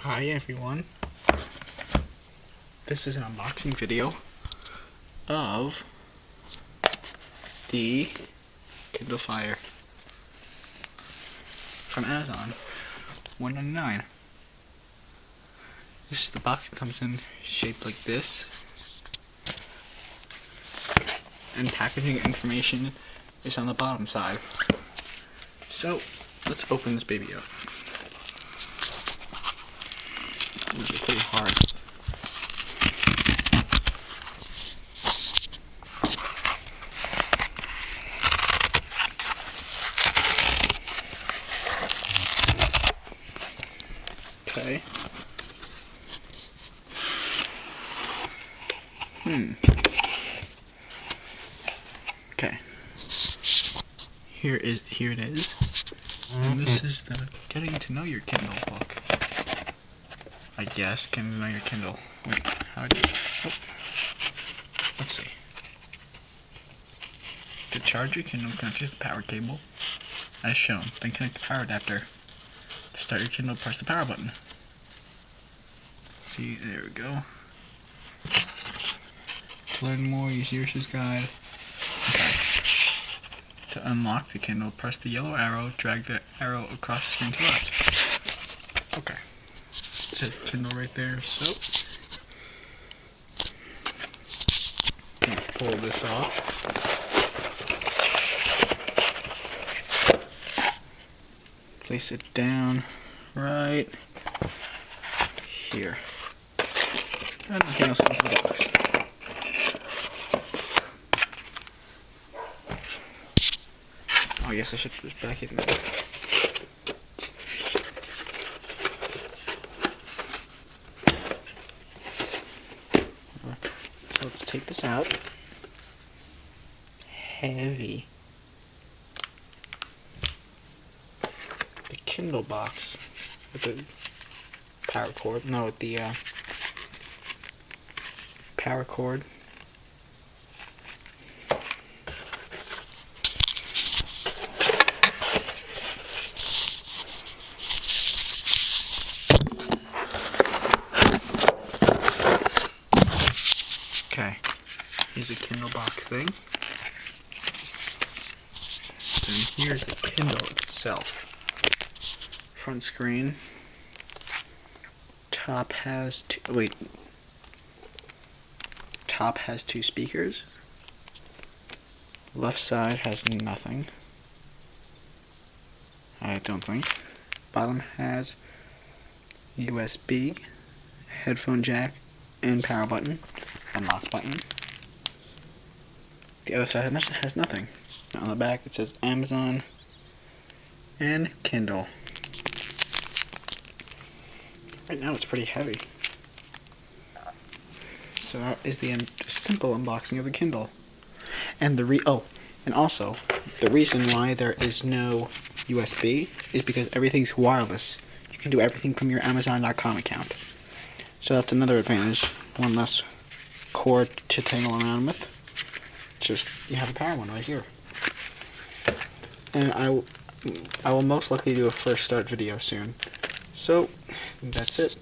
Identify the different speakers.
Speaker 1: Hi everyone, this is an unboxing video of the Kindle Fire from Amazon, $1.99. This is the box. It comes in shaped like this, and packaging information is on the bottom side. So let's open this baby up. This is pretty hard. Okay. Okay. Here it is. And this is the Getting to Know Your Kindle book. I guess, Getting to Know Your Kindle. Wait, how do oh. Let's see. To charge your Kindle, connect to the power cable, as shown. Then connect the power adapter. To start your Kindle, press the power button. See, there we go. To learn more, use Yosh's guide. Okay. To unlock the Kindle, press the yellow arrow, drag the arrow across the screen to the left. Okay. It says Kindle right there, so I'm gonna pull this off. Place it down right here. And nothing else comes in the box. Oh, I guess I should put this back in there. So let's take this out. Heavy. The Kindle box with the power cord. No, with the power cord. Okay, here's the Kindle box thing. And here's the Kindle itself. Front screen. Top has top has two speakers. Left side has nothing. I don't think. Bottom has USB, headphone jack, and power button, unlock button. The other side has nothing. On the back it says Amazon and Kindle. Right now it's pretty heavy. So that is the simple unboxing of the Kindle. And and also the reason why there is no USB is because everything's wireless. You can do everything from your Amazon.com account. So that's another advantage. One less cord to tangle around with. Just you have a power one right here. And I will most likely do a first start video soon. So that's it.